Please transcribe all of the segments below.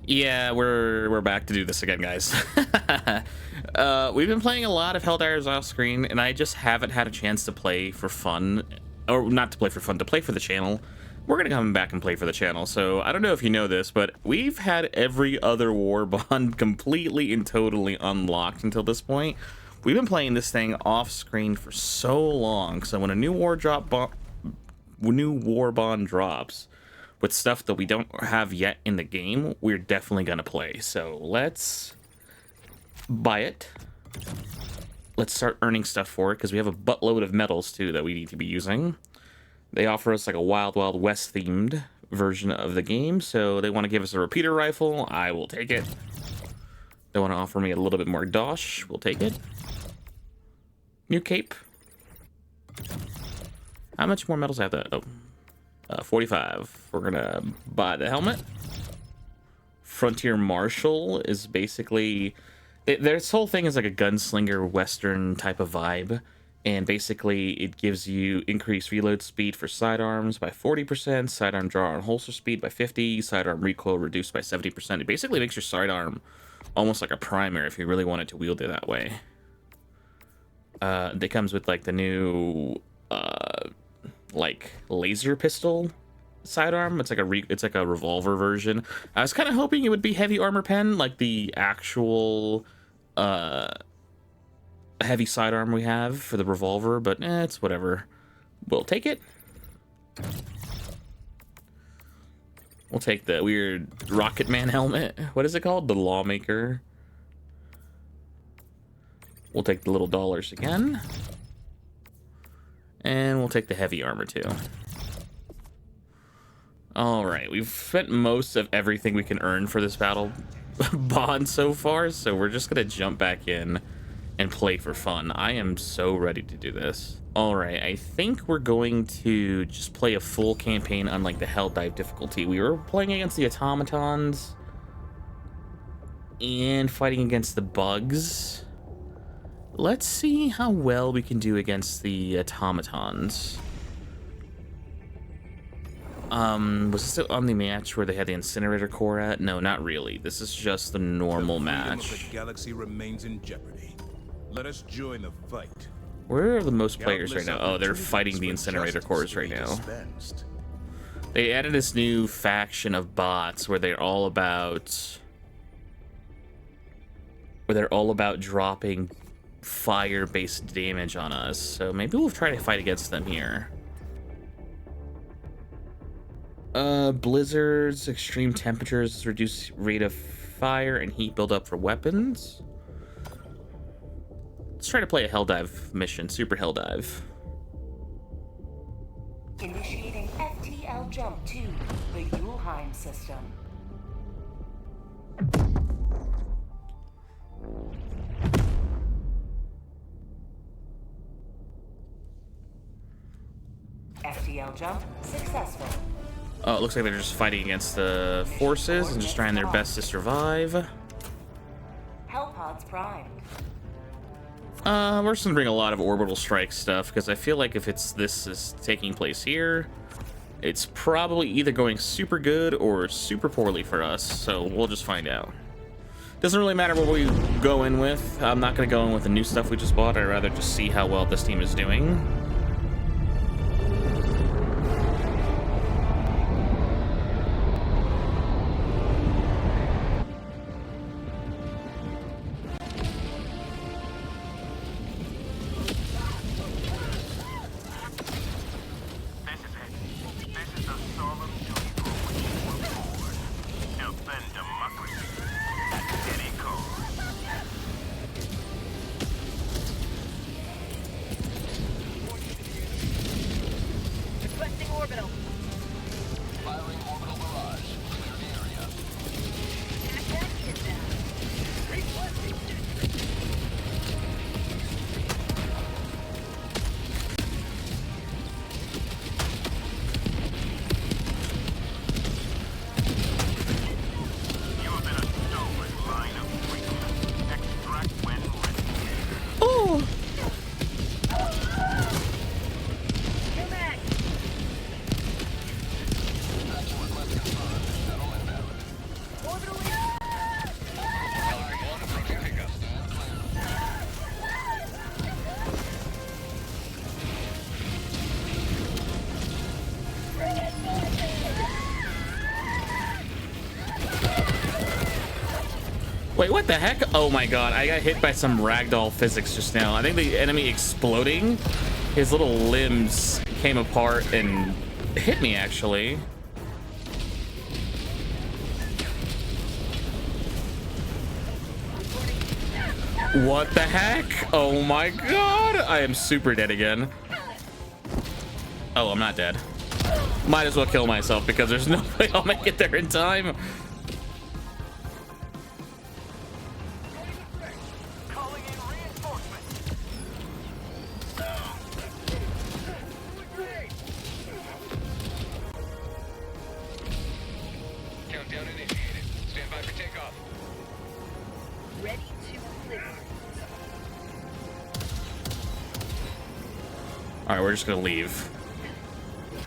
Yeah, we're back to do this again, guys. We've been playing a lot of Helldivers off screen, and I just haven't had a chance to play for fun, or not to play for fun, to play for the channel. We're gonna come back and play for the channel. So I don't know if you know this, but we've had every other warbond completely and totally unlocked until this point. We've been playing this thing off screen for so long. So when a new warbond drops with stuff that we don't have yet in the game, we're definitely gonna play. So let's buy it. Let's start earning stuff for it, because we have a buttload of medals too that we need to be using. They offer us like a Wild Wild West themed version of the game, so they want to give us a repeater rifle. I will take it. They want to offer me a little bit more dosh. We'll take it. New cape. How much more medals I have that? Oh. 45. We're gonna buy the helmet. Frontier Marshal is basically this whole thing is like a gunslinger western type of vibe, and basically it gives you increased reload speed for sidearms by 40%, sidearm draw and holster speed by 50, sidearm recoil reduced by 70%. It basically makes your sidearm almost like a primer if you really wanted to wield it that way. It comes with like the new like laser pistol sidearm. It's like a revolver version. I was kind of hoping it would be heavy armor pen, like the actual heavy sidearm we have for the revolver, but it's whatever. We'll take it. We'll take the weird Rocket Man helmet. What is it called? The Lawmaker. We'll take the little dollars again. And we'll take the heavy armor too. All right, we've spent most of everything we can earn for this battle bond so far, so we're just gonna jump back in and play for fun. I am so ready to do this. All right, I think we're going to just play a full campaign on like the Helldive difficulty. We were playing against the automatons and fighting against the bugs. Let's see how well we can do against the automatons. Was this on the match where they had the incinerator core at? No, not really. This is just the normal match. The galaxy remains in jeopardy. Let us join the fight. Where are the most players right now? Oh, they're fighting the incinerator cores right now. They added this new faction of bots where they're all about dropping fire-based damage on us. So maybe we'll try to fight against them here. Blizzards, extreme temperatures, reduce rate of fire and heat buildup for weapons. Let's try to play a Helldive mission, Super Helldive. Initiating FTL jump to the Yulheim system. FTL jump successful. Oh, it looks like they're just fighting against the forces and just trying their best to survive. Hellpods primed. We're just gonna bring a lot of orbital strike stuff, because I feel like if this is taking place here, it's probably either going super good or super poorly for us, so we'll just find out. Doesn't really matter what we go in with. I'm not gonna go in with the new stuff we just bought. I'd rather just see how well this team is doing. Wait, what the heck? Oh my god, I got hit by some ragdoll physics just now. I think the enemy exploding, his little limbs came apart and hit me, actually. What the heck? Oh my god, I am super dead again. Oh, I'm not dead. Might as well kill myself because there's no way I'll make it there in time. Countdown initiated. Stand by for takeoff. Ready to clear. All right, we're just gonna leave.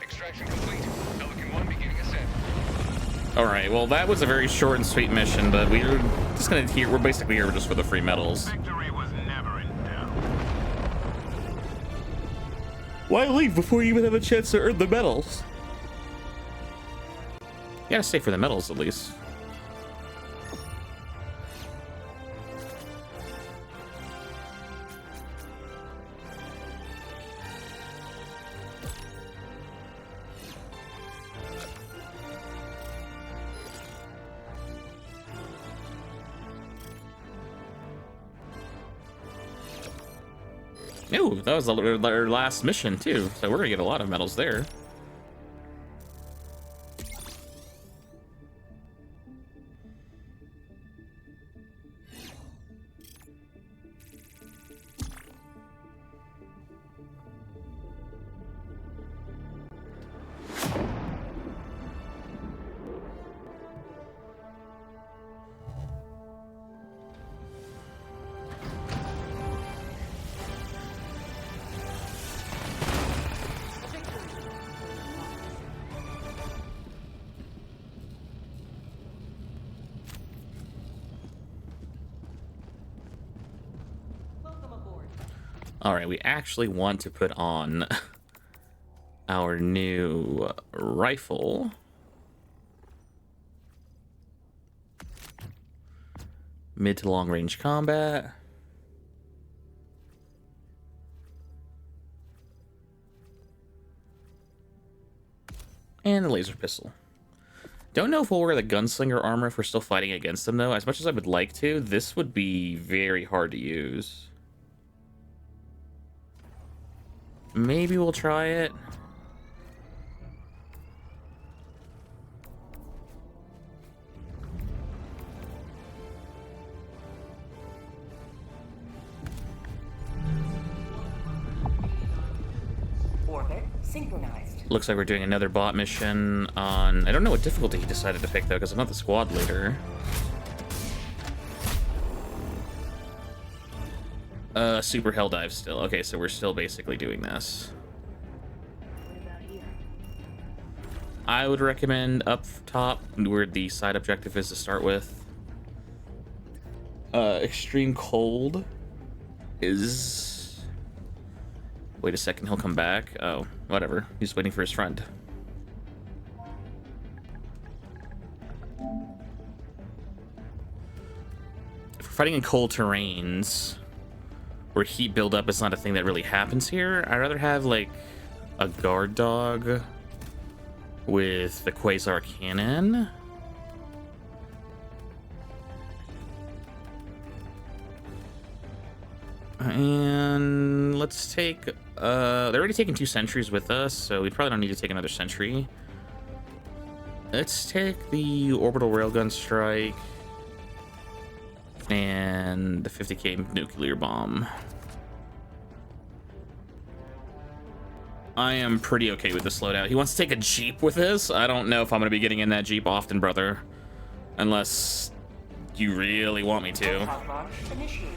Extraction complete. Pelican 1 beginning ascent. All right, well, that was a very short and sweet mission, but we're just gonna here. We're basically here just for the free medals. Victory was never in doubt. Why leave before you even have a chance to earn the medals? You gotta stay for the medals at least. Ooh, that was our last mission too, so we're gonna get a lot of medals there. All right, we actually want to put on our new rifle. Mid to long range combat. And the laser pistol. Don't know if we'll wear the gunslinger armor if we're still fighting against them, though. As much as I would like to, this would be very hard to use. Maybe we'll try it. Orbit synchronized. Looks like we're doing another bot mission on... I don't know what difficulty he decided to pick, though, because I'm not the squad leader. Super Helldive still. Okay, so we're still basically doing this. I would recommend up top, where the side objective is to start with. Extreme Cold is... Wait a second, he'll come back. Oh, whatever. He's waiting for his friend. If we're fighting in cold terrains, where heat buildup is not a thing that really happens here, I'd rather have, like, a guard dog with the Quasar Cannon. And let's take... they're already taking 2 sentries with us, so we probably don't need to take another sentry. Let's take the orbital railgun strike and the 50k nuclear bomb. I am pretty okay with this loadout. He wants to take a Jeep with this. I don't know if I'm going to be getting in that Jeep often, brother. Unless you really want me to. Launch initiated.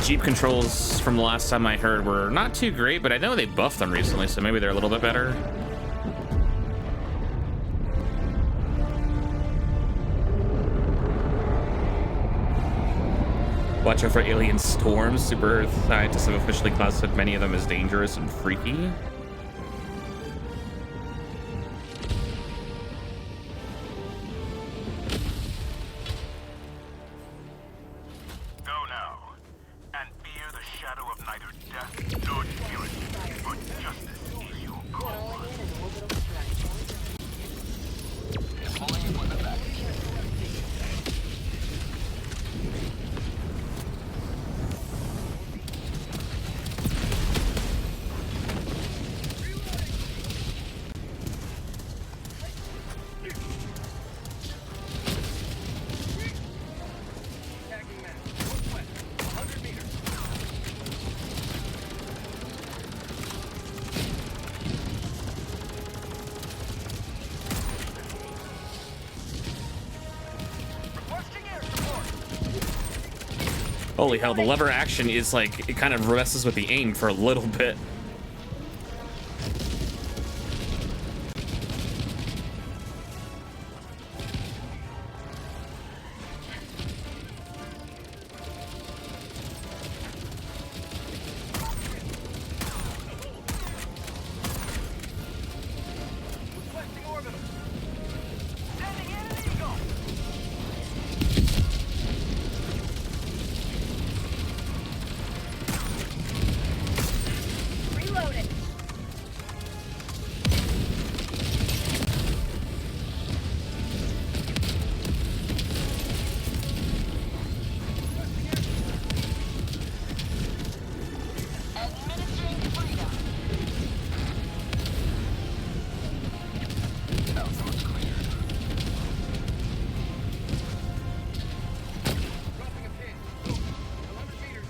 Jeep controls from the last time I heard were not too great, but I know they buffed them recently, so maybe they're a little bit better. Watch out for alien storms. Super Earth scientists have officially classified many of them as dangerous and freaky. Holy hell, the lever action is like, it kind of messes with the aim for a little bit. Requesting orbital. Sending in an eagle. Reloading. Administering freedom. Dropping a pin. 11 meters.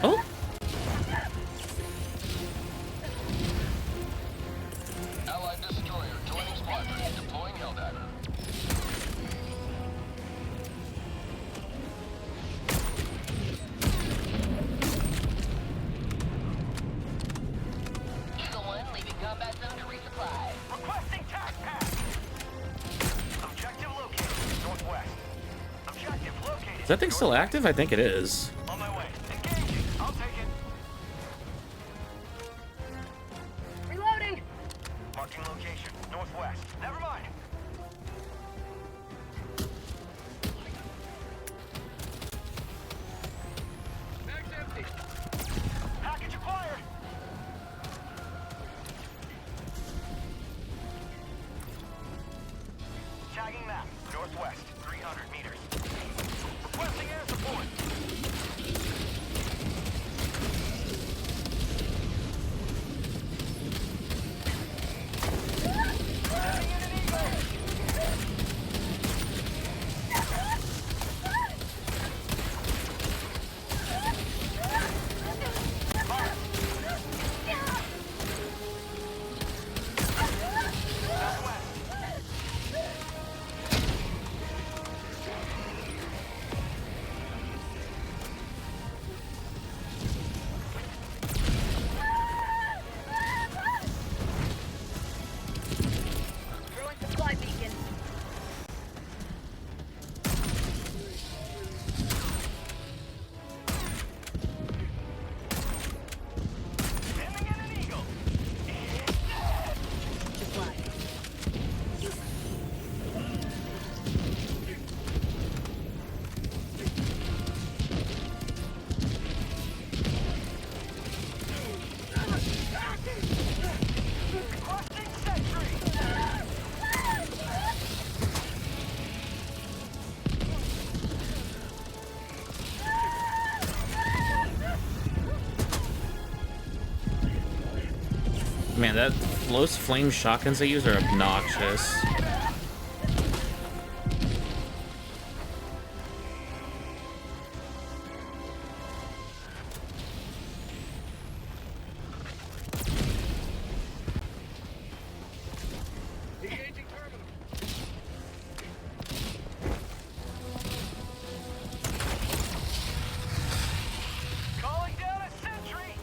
Oh, Allied destroyer joining squadron. Deploying Helldiver. Eagle 1 leaving combat zone to resupply. Requesting tac pack. Objective located. Northwest. Objective located. is that thing still active? I think it is. On my way. Engaging. I'll take it. Reloading. Marking location. Northwest. Never mind. Bag's empty. Package acquired. Tagging map. Northwest. 300 meters. Requesting air support. Sending in an eagle. Throwing supply beacon. Sending in an eagle. Supply. Requesting sentry. Man, those flame shotguns they use are obnoxious. Engaging terminal. Calling down a sentry.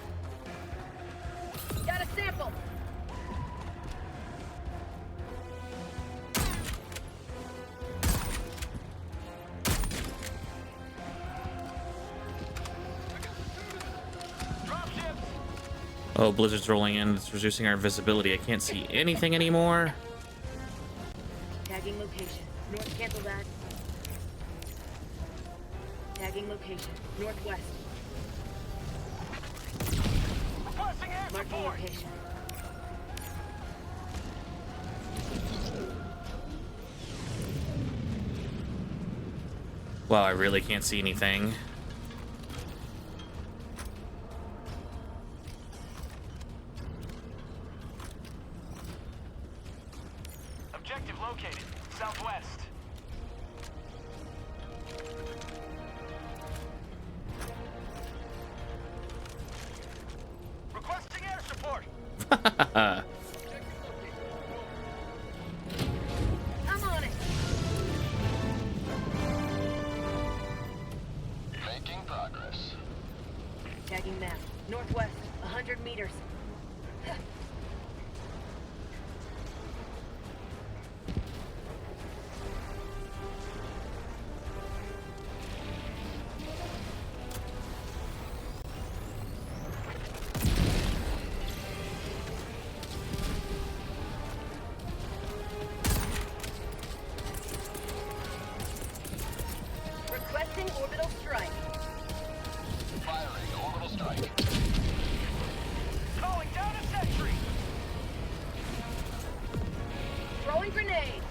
Got a sample. Dropships. Oh, blizzard's rolling in. It's reducing our visibility. I can't see anything anymore. Tagging location. North, cancel that. Tagging location. Northwest. Requesting air Marking support. location. Wow, I really can't see anything. Objective located. Southwest. Requesting air support. I'm on it. 200 meters. Requesting orbital strike. Firing orbital strike. Calling down a sentry. Throwing grenade.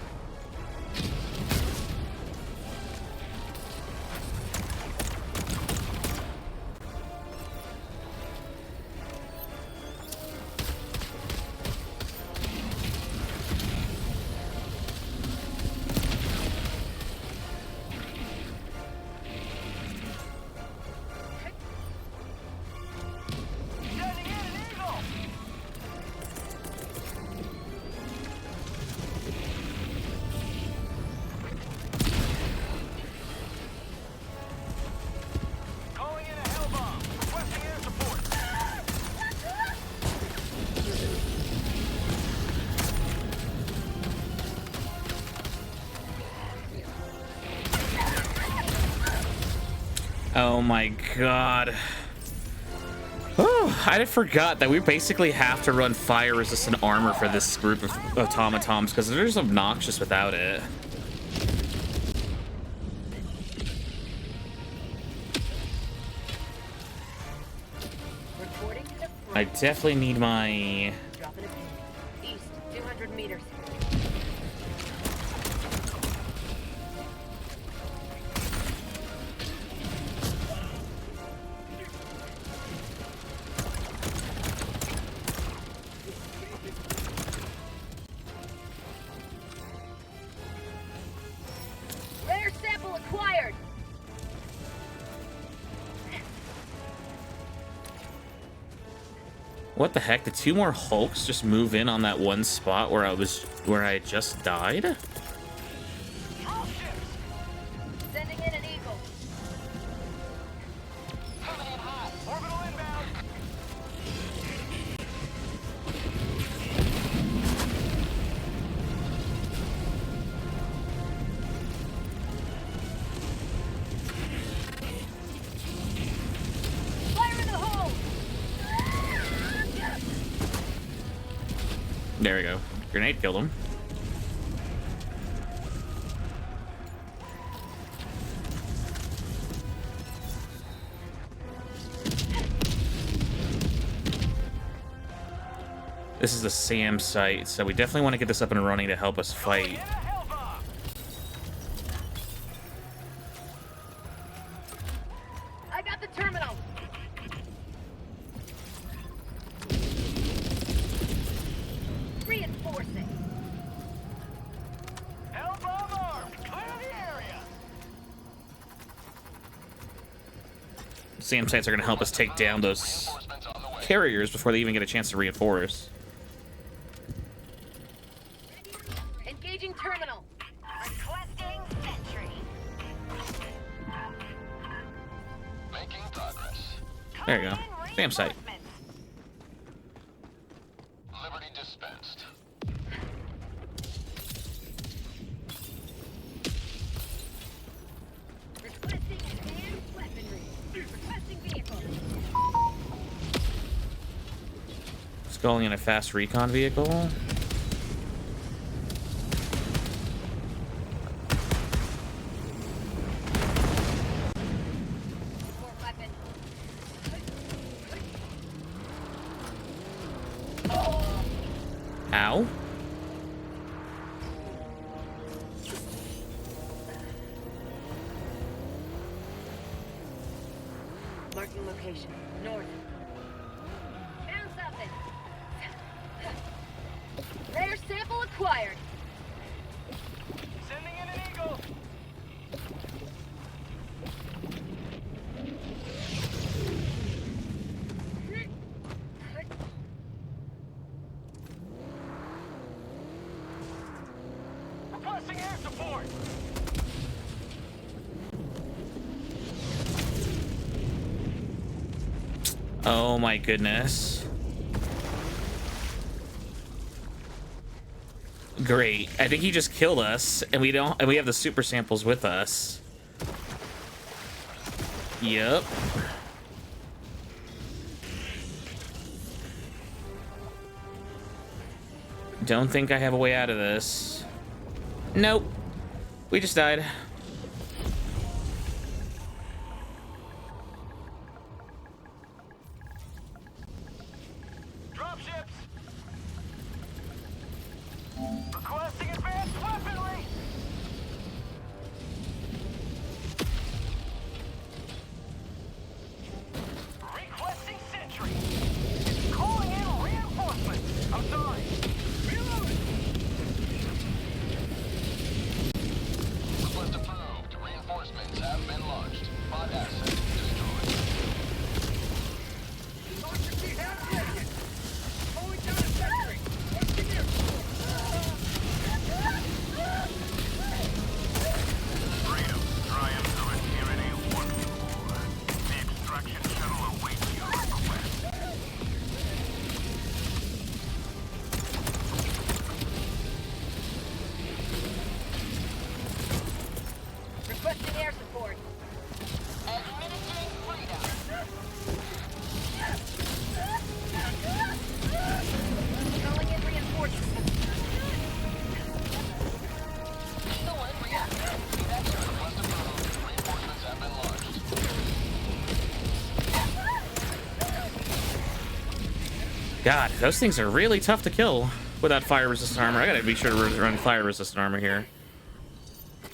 Sending in an eagle. Calling in a hell bomb. Requesting air support. Oh my god. Oh, I forgot that we basically have to run fire resistant armor for this group of automatons because they're just obnoxious without it. Reporting to the front. I definitely need my... Dropping a pin. East, 200 meters. Rare sample acquired. What the heck? Did two more Hulks just move in on that one spot where I just died? All ships. Sending in an eagle. Coming in hot. Orbital inbound. Fire in the hole. There we go. Grenade killed him. This is the SAM site, so we definitely want to get this up and running to help us Calling in fight. a hell bomb. I got the terminal. Reinforcing. Hell bomb armed. Clear the area. SAM sites are going to help us take down those Reinforcements on the way. carriers before they even get a chance to reinforce. Engaging terminal. Requesting sentry. Making progress. There you go. SAM site. Liberty dispensed. Requesting advanced weaponry. Requesting vehicle. Just going in a fast recon vehicle. Support weapon. Ow. Marking location. North. Found something. Rare sample acquired. Sending in an eagle. Requesting air support. Oh my goodness. Great. I think he just killed us, and we have the super samples with us. Yep. Don't think I have a way out of this. Nope. We just died. Dropships. Requesting advanced weaponry. Requesting sentry. Calling in reinforcements. I'm sorry. Reloading. Request approved. Reinforcements have been launched. Bot asset destroyed. Freedom, triumph over tyranny once more. The extraction shuttle awaits your request. Requesting air support. Calling in reinforcements. Request approved. Reinforcements have been launched. God, those things are really tough to kill without fire resistant armor. I gotta be sure to run fire resistant armor here. I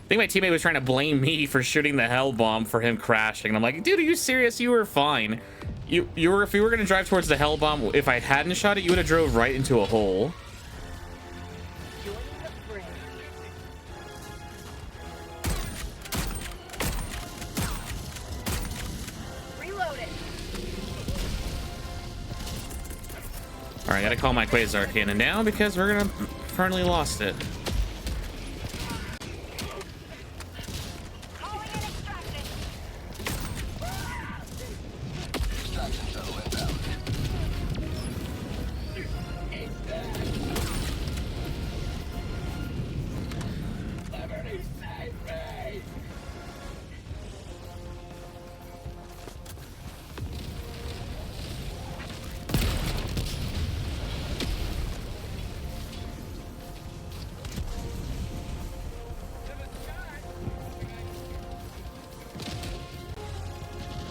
think my teammate was trying to blame me for shooting the hell bomb for him crashing. And I'm like, dude, are you serious? You were fine. If you were gonna drive towards the hell bomb, if I hadn't shot it, you would have drove right into a hole. Joining the fray. Reloaded. All right, I gotta call my quasar cannon down because we're gonna permanently lost it. Calling in extraction. Extraction shuttle inbound.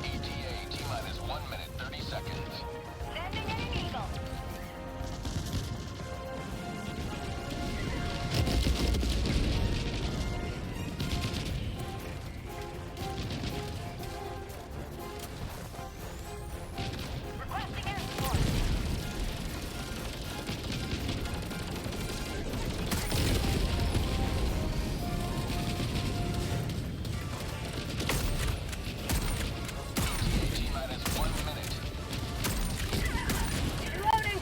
ETA T-minus 1 minute 30 seconds. Sending in an eagle. Requesting air support. ETA T-minus 1 minute. Reloading.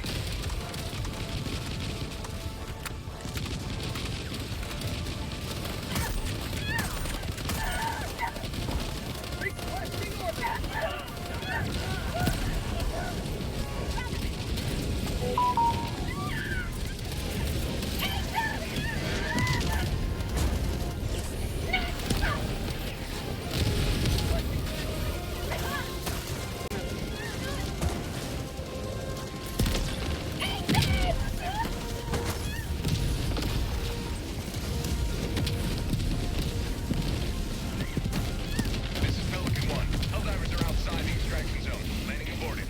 Requesting orbit. This is Pelican 1. Helldivers are outside the extraction zone. Landing aborted.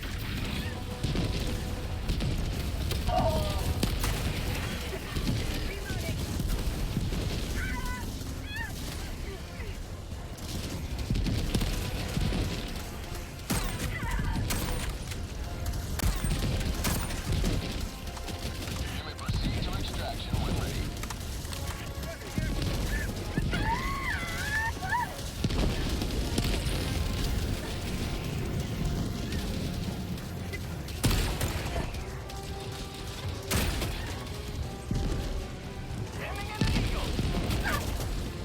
You may proceed to extraction when ready.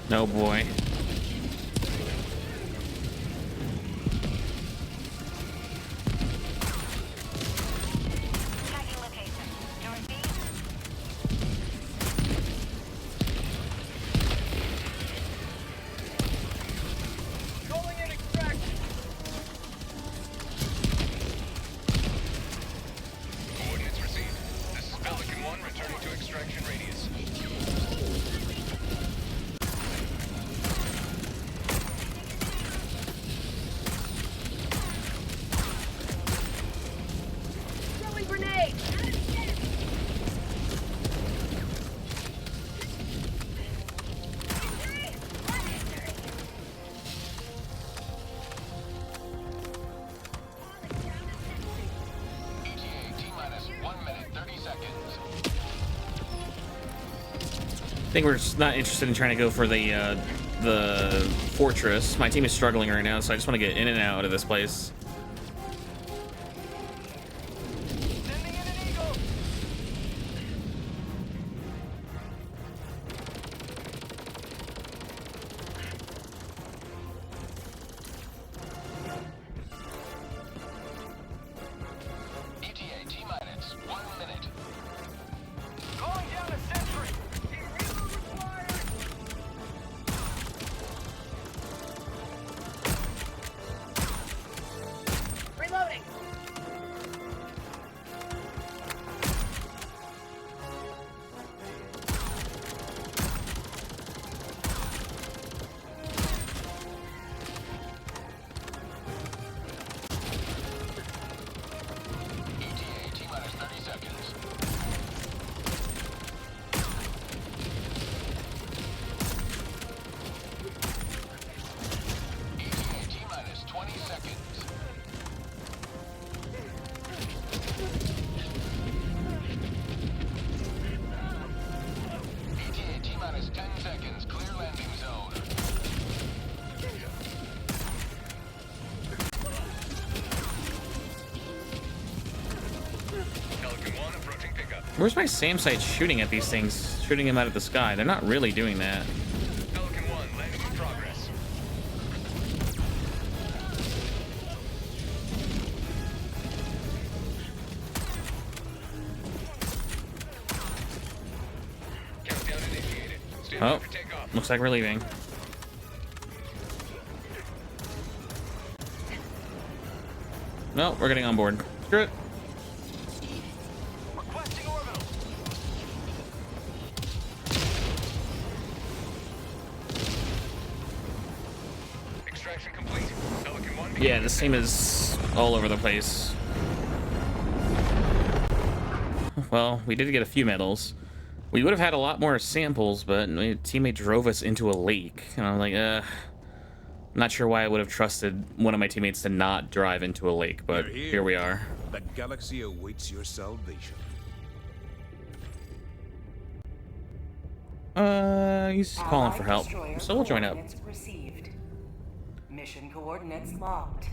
No boy. grenade! ETA T-minus 1 minute, 30 seconds. I think we're just not interested in trying to go for the fortress. My team is struggling right now, so I just want to get in and out of this place. Sending in an eagle. ETA T-minus 1 minute. Calling down a sentry. Reload required. Reloading! ETA T-minus 30 seconds. ETA T-minus 20 seconds. ETA T-minus 10 seconds. Clear landing zone. Pelican 1 approaching pickup. Where's my SAM site shooting at these things? Shooting them out of the sky. They're not really doing that. Pelican 1 landing in progress. Countdown initiated. Stand by Oh, for takeoff. looks like we're leaving. No, we're getting on board. Screw it. Requesting orbital. Extraction complete. Pelican 1. Yeah, this team is all over the place. Well, we did get a few medals. We would have had a lot more samples, but my teammate drove us into a lake. And I'm like, not sure why I would have trusted one of my teammates to not drive into a lake, but You're here. here we are. The galaxy awaits your salvation. He's calling for Allied help, destroyer so we'll join up. coordinates received. Mission coordinates locked.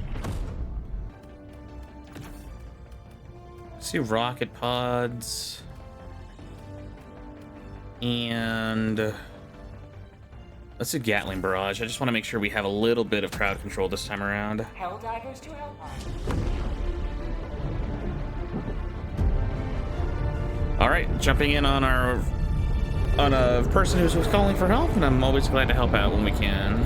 See rocket pods. And let's do Gatling barrage. I just want to make sure we have a little bit of crowd control this time around. Helldivers to Hellfire. All right, jumping in on a person who's calling for help, and I'm always glad to help out when we can.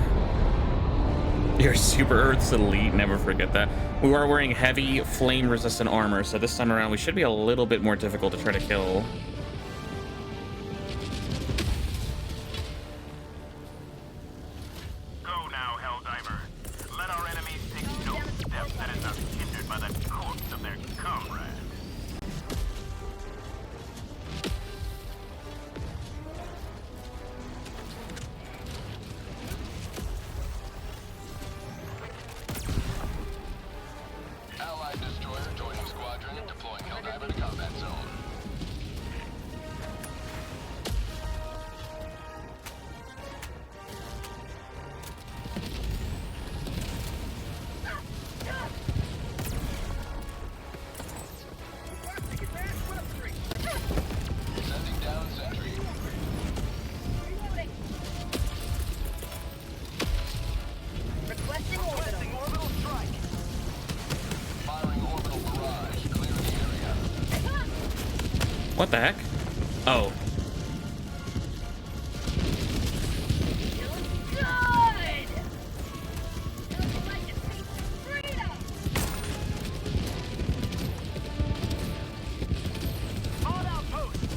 You're Super Earth's elite, never forget that. We are wearing heavy flame-resistant armor, so this time around we should be a little bit more difficult to try to kill. Go now, Helldiver. Let our enemies take no step that is not hindered by the corpse of their comrade. Allied destroyer joining squadron, deploying Helldiver to combat zone. Sending down sentry. Requesting orbital. Requesting orbital strike. Firing orbital barrage. Clear the area. What the heck? Oh, Good! Freedom! On outpost.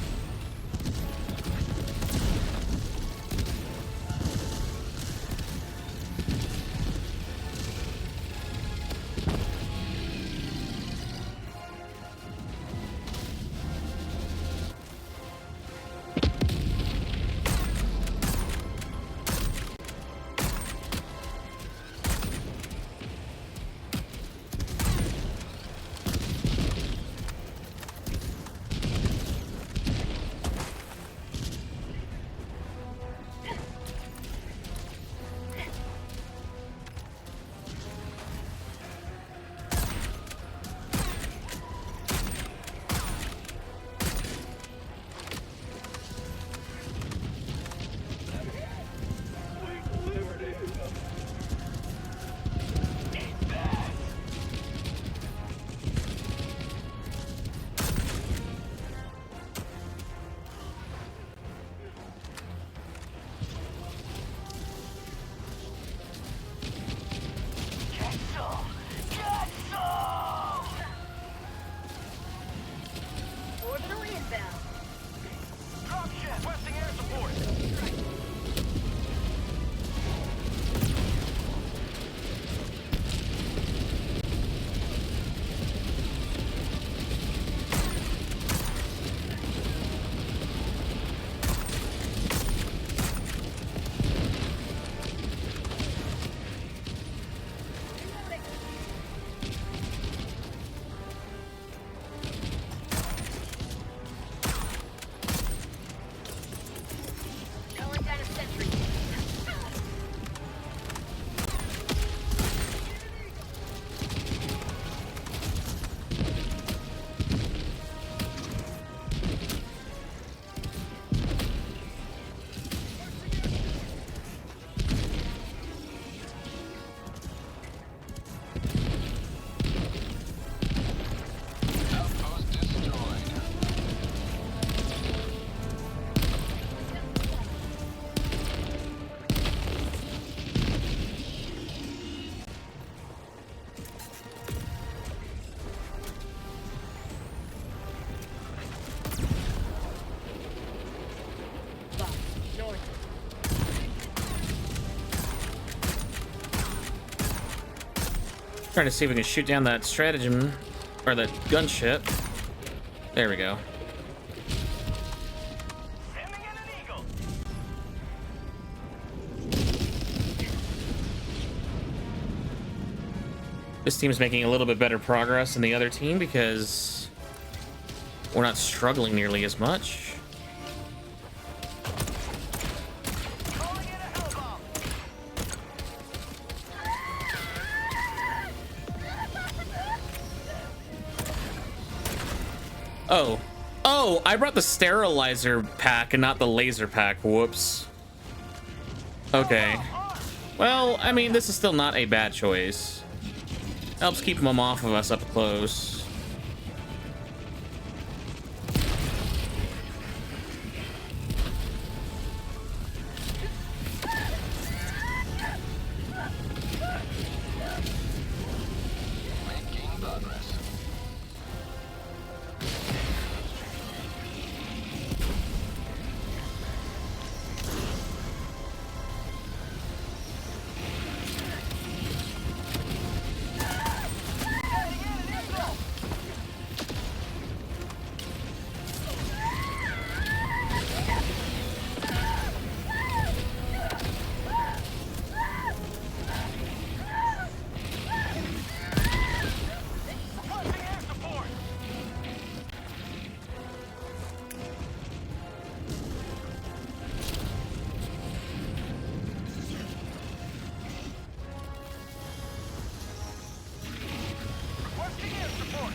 Trying to see if we can shoot down that stratagem or that gunship. There we go. Sending in an eagle. This team's making a little bit better progress than the other team because we're not struggling nearly as much. Calling in a hell bomb. Oh. Oh, I brought the sterilizer pack and not the laser pack. Whoops. Okay. Well, I mean, this is still not a bad choice. Helps keep them off of us up close. Making progress. Requesting air support. Requesting air support.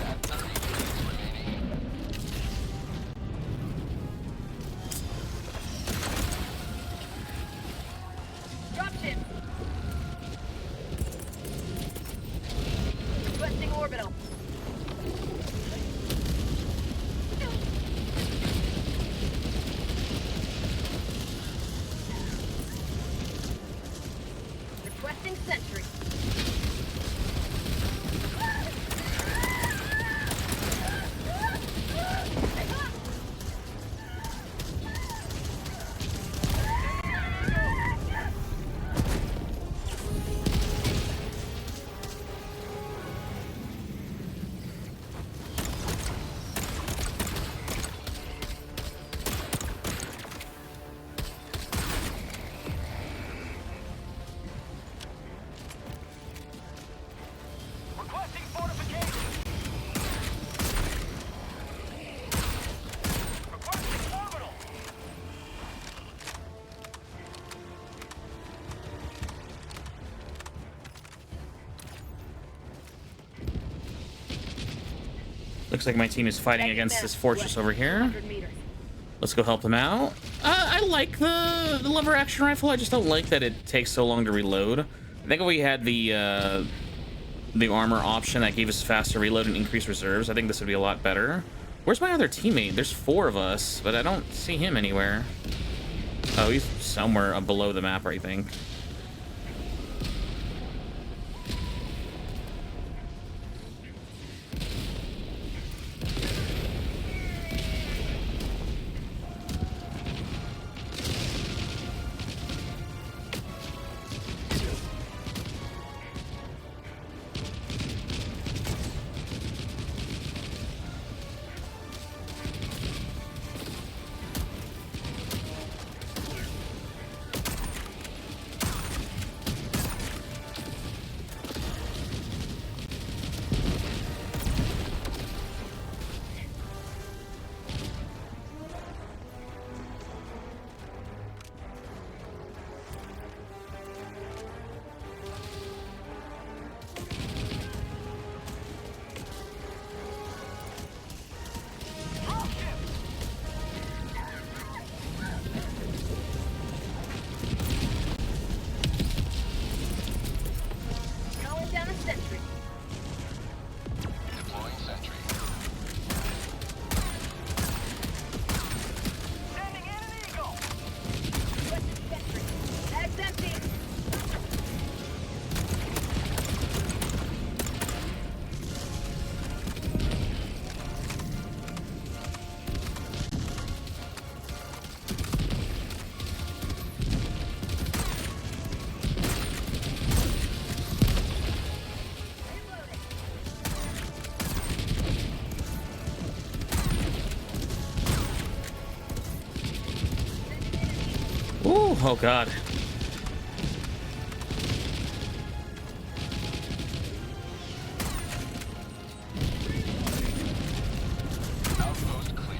At 30 minutes remaining. Dropship. Requesting orbital. Requesting sentry. Requesting fortification. Requesting orbital. Looks like my team is fighting against this fortress over here. 100 meters. Let's go help them out. I like the lever action rifle. I just don't like that it takes so long to reload. I think if we had the armor option that gave us faster reload and increased reserves, I think this would be a lot better. Where's my other teammate? There's 4 of us, but I don't see him anywhere. Oh, he's somewhere below the map, I think. Oh god. Outpost cleared.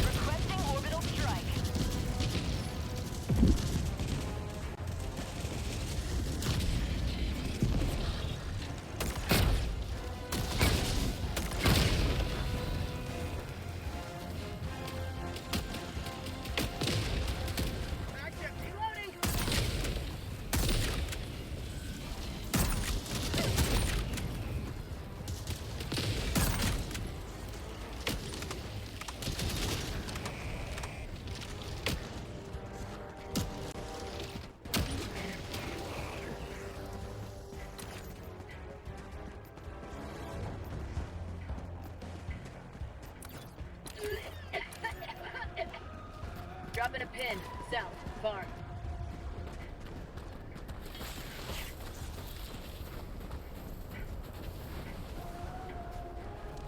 Requesting orbital strike. Reloading. Dropping a pin. South. Farm.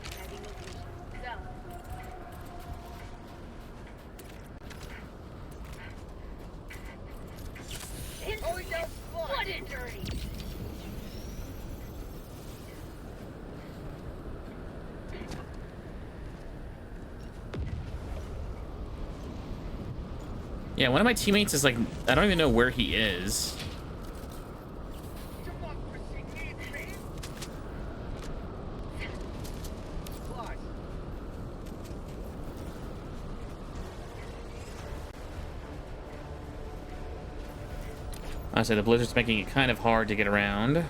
Tagging location. South. Oh, no. What a dirty. Yeah, one of my teammates is like, I don't even know where he is. Democracy needs me. Fly. I say the blizzard's making it kind of hard to get around.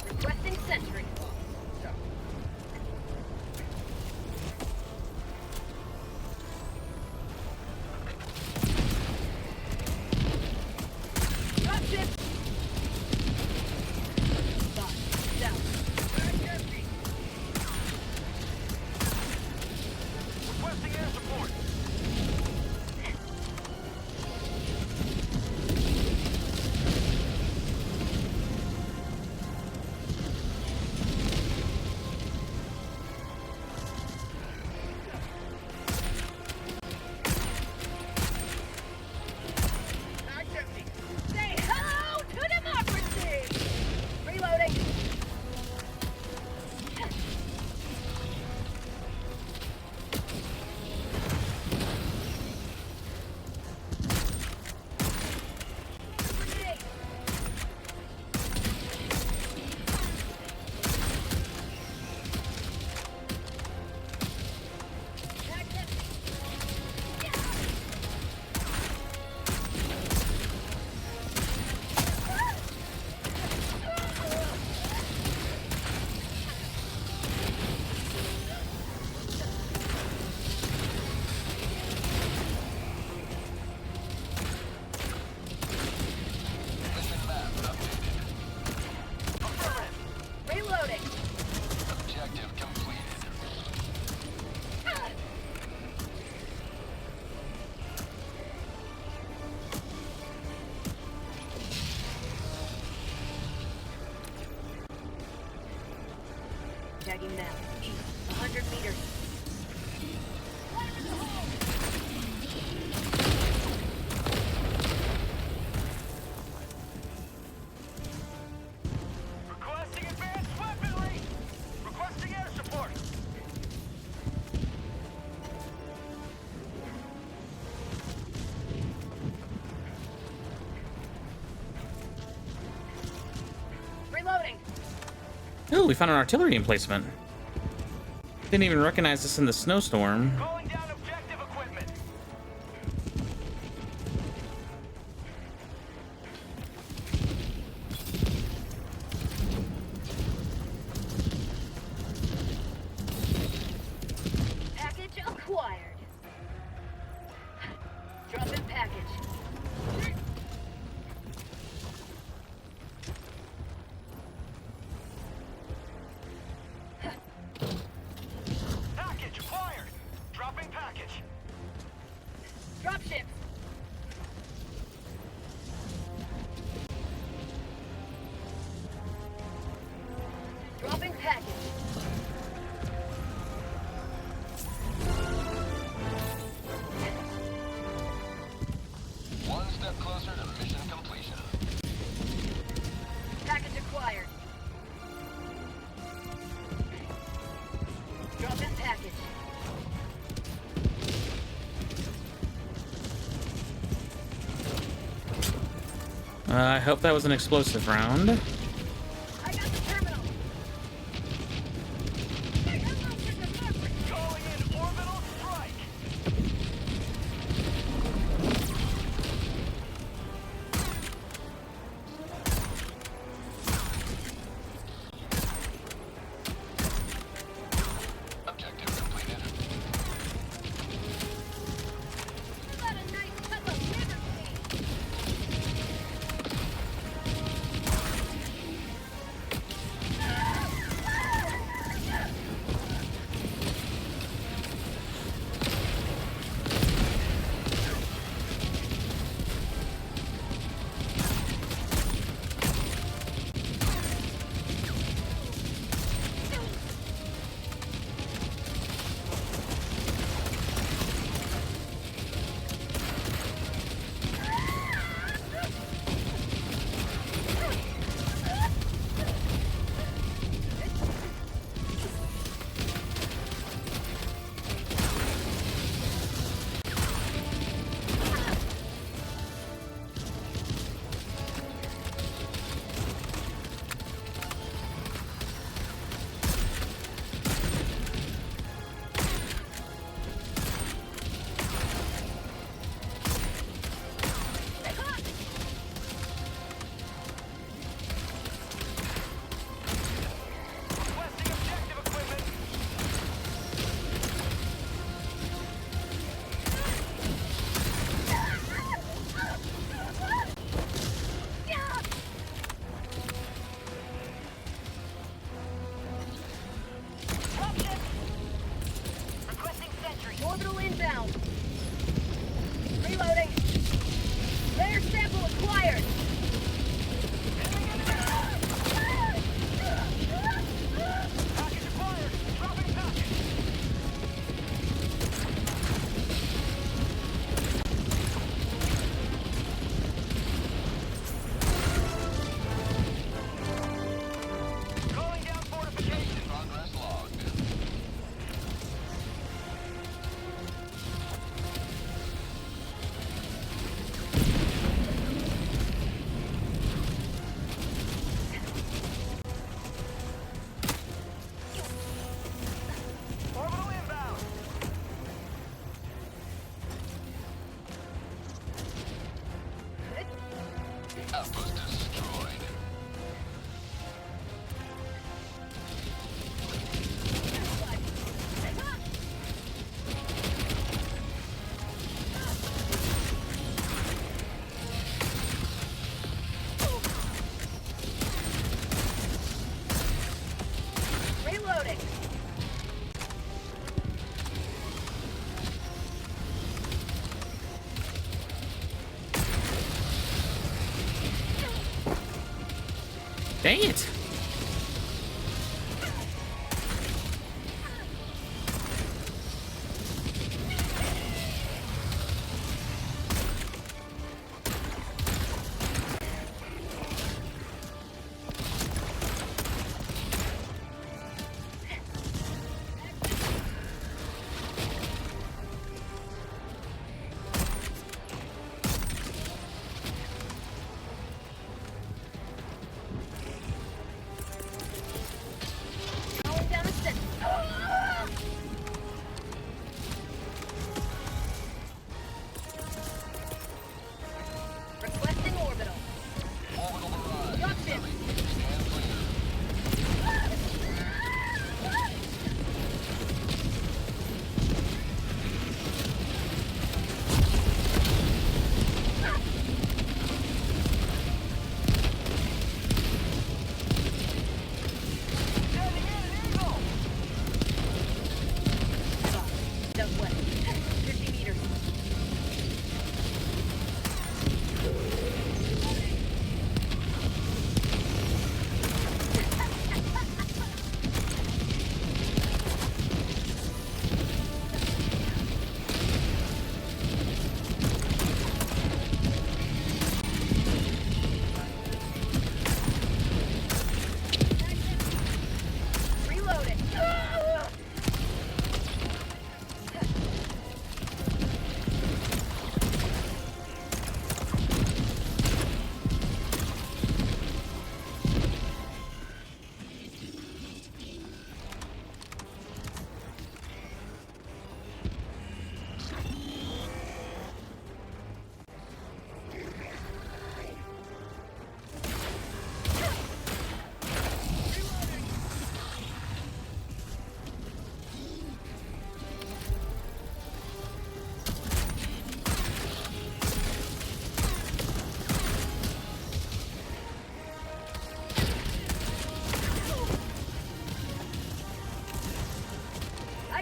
Requesting sentry. Dropship. Down. Requesting air support. Say hello to democracy! Reloading. Mission map updated. Reloading. Objective completed. Tagging now. East. 100 meters. Requesting advanced weaponry. Requesting air support. Reloading. Ooh, we found an artillery emplacement. Didn't even recognize us in the snowstorm. Calling down objective equipment. Package acquired. Dropping package. Drop in package. I hope that was an explosive round. I got the terminal. Calling in orbital strike. Objective completed. You got a nice cup of liver steak. Requesting objective equipment. Dropship. Requesting sentry. Orbital inbound. Reloading. Rare sample acquired. Package acquired. Dropping package. Calling down fortification. Progress logged. Orbital inbound. Outpost destroyed. Reloading. Dang it!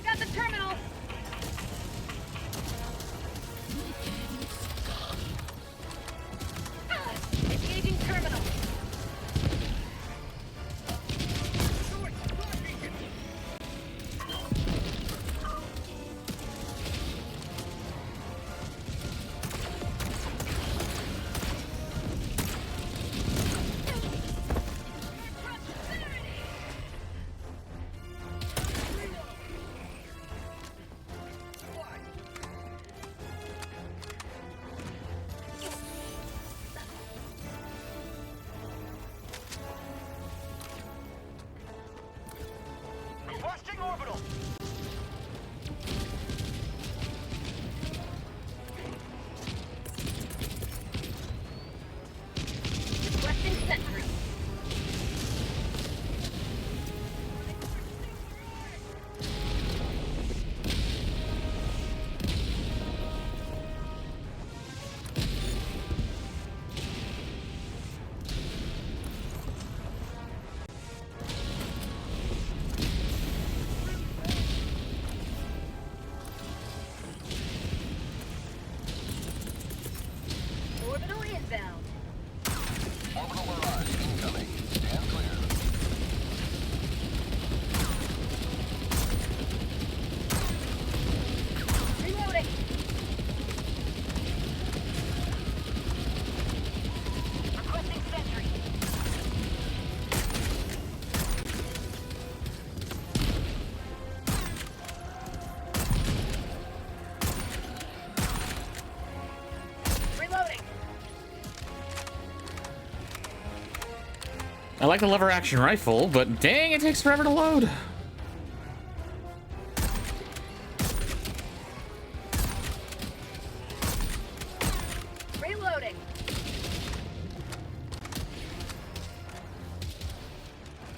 I got the terminal. Engaging terminal. Requesting orbital. Requesting sentry. Orbital inbound. Orbital barrage incoming. Stand clear. Reloading. Requesting sentry. Reloading. I like the lever action rifle, but dang, it takes forever to load. Reloading.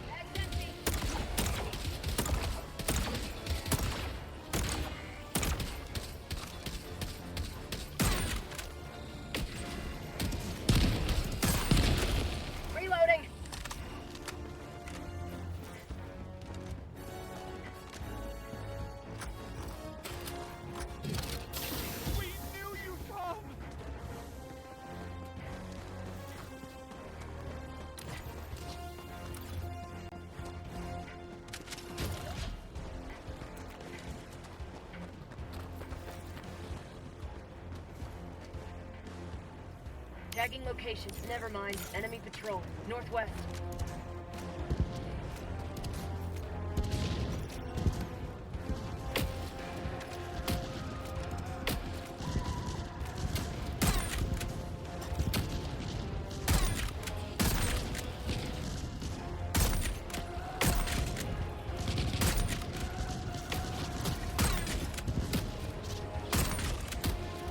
Bag's empty. Reloading. We knew you'd come. Tagging locations. Never mind. Enemy patrol. Northwest.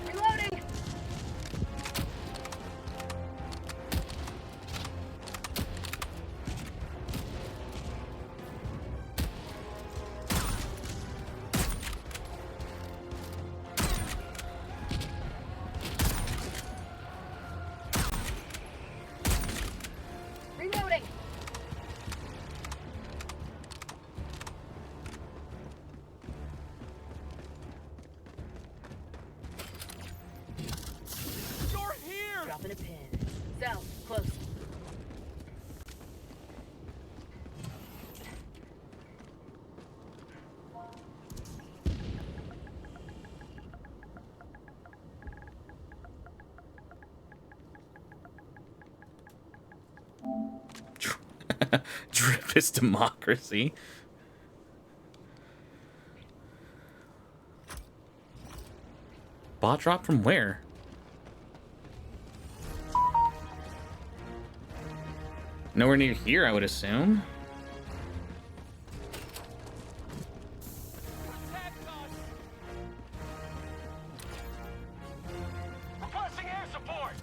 Reloading. Reloading. You're here. Dropping a pin. South. Close. Drip is democracy. Bot drop from where? Nowhere near here, I would assume. Protect us. Requesting air support.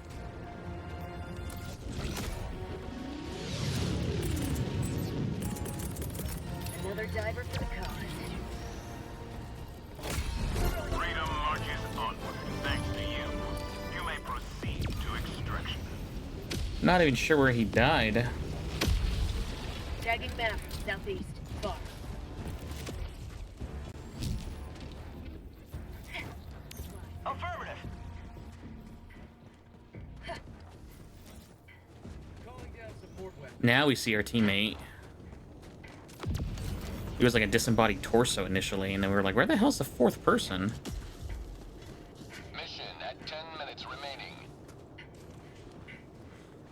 Another diver for the cause. Freedom marches onward. Thanks to you. You may proceed to extraction. Not even sure where he died. Tagging map. Southeast. Far. Now we see our teammate. He was like a disembodied torso initially, and then we were like, where the hell's the fourth person? Mission at 10 minutes remaining.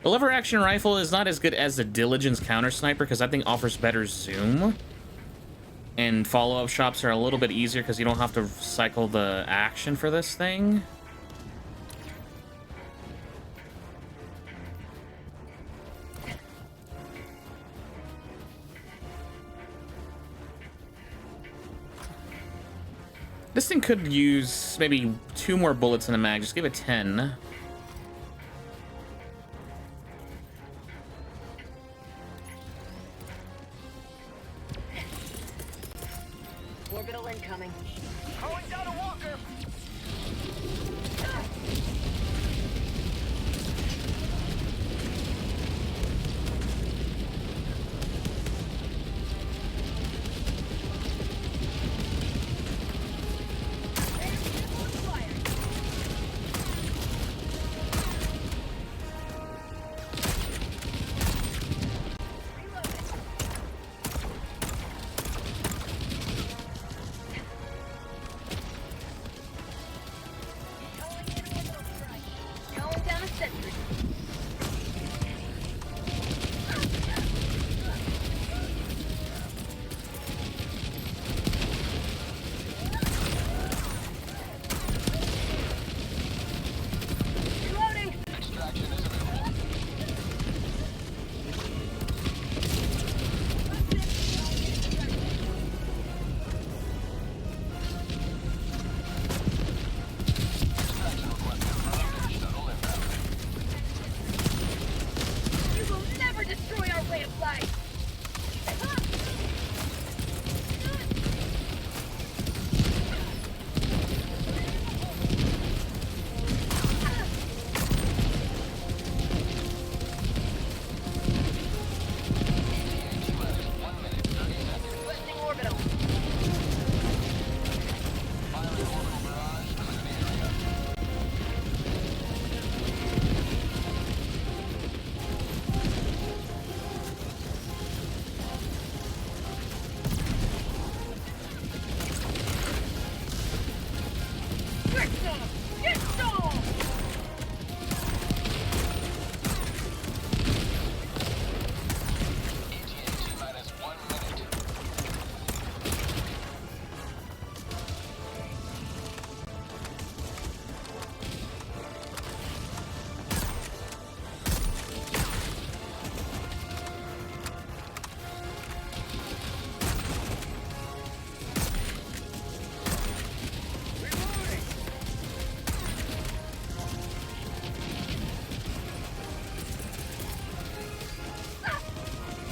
The lever action rifle is not as good as the Diligence counter sniper because I think offers better zoom. And follow-up shots are a little bit easier because you don't have to cycle the action for this thing. This thing could use maybe 2 more bullets in the mag. Just give it 10. Orbital incoming. Calling down a walker. Calling down a sentry. Reloading. Extraction is available. Extraction request confirmed. Shuttle inbound. You will never destroy our way of life. T-minus 1 minute, 30 seconds. Requesting orbital. Firing orbital barrage. Clear the area. Get some! Get some! ETA T-minus 1 minute.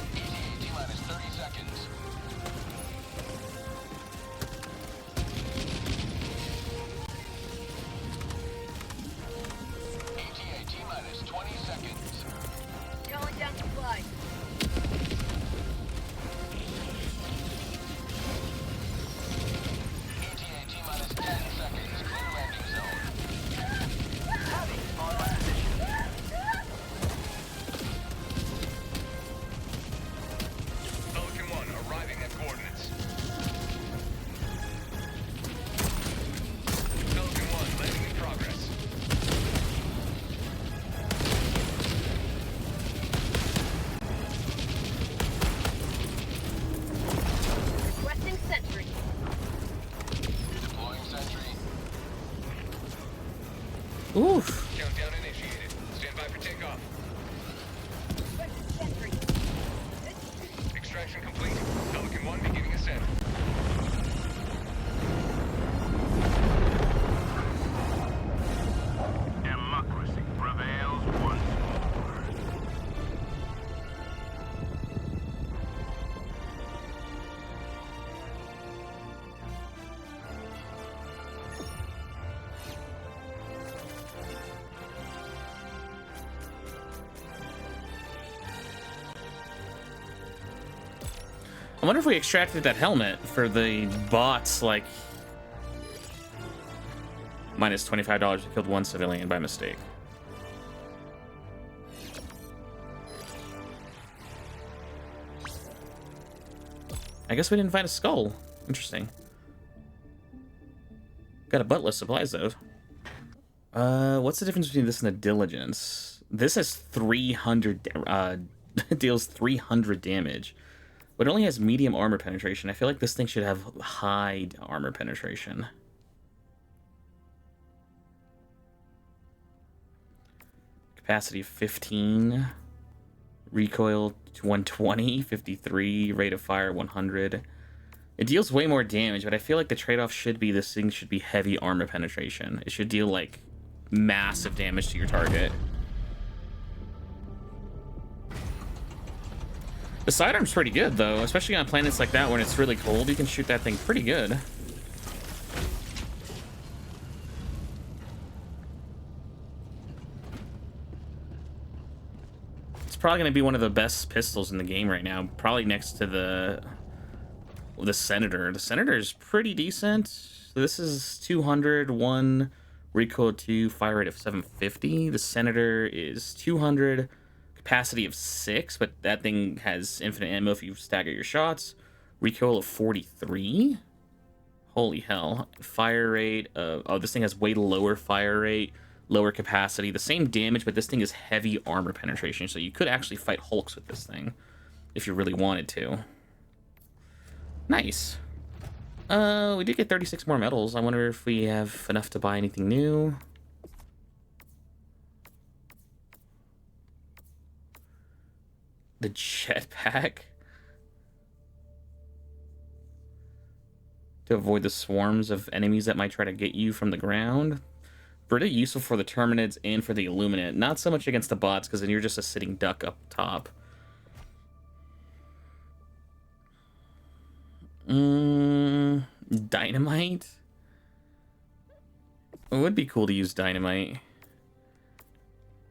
ETA T-minus 30 seconds. ETA T-minus 20 seconds. Calling down supplies. ETA T-minus 10 seconds. Clear landing zone. Heavy on my position. Pelican 1 arriving at coordinates. Pelican 1 landing in progress. Requesting sentry. Deploying sentry. Oof. Countdown initiated. Stand by for takeoff. Requesting sentry. Extraction complete. Pelican 1 beginning ascent. Democracy prevails once more. I wonder if we extracted that helmet for the bots, like... Minus $25, we killed 1 civilian by mistake. I guess we didn't find a skull. Interesting. Got a buttless supplies, though. What's the difference between this and the diligence? This has 300, deals 300 damage, but it only has medium armor penetration. I feel like this thing should have high armor penetration. Capacity of 15. Recoil to 120, 53, rate of fire 100. It deals way more damage, but I feel like the trade-off should be this thing should be heavy armor penetration. It should deal, like, massive damage to your target. The sidearm's pretty good, though, especially on planets like that when it's really cold. You can shoot that thing pretty good. It's probably going to be one of the best pistols in the game right now, probably next to the Senator. The Senator is pretty decent. So this is 201, recoil 2, fire rate of 750. The Senator is 200, capacity of 6, but that thing has infinite ammo if you stagger your shots. Recoil of 43. Holy hell. Fire rate of... Oh, this thing has way lower fire rate, lower capacity. The same damage, but this thing is heavy armor penetration, so you could actually fight Hulks with this thing if you really wanted to. Nice. We did get 36 more medals. I wonder if we have enough to buy anything new. The jetpack. To avoid the swarms of enemies that might try to get you from the ground. Pretty useful for the Terminids and for the Illuminate. Not so much against the bots, because then you're just a sitting duck up top. Dynamite? It would be cool to use dynamite.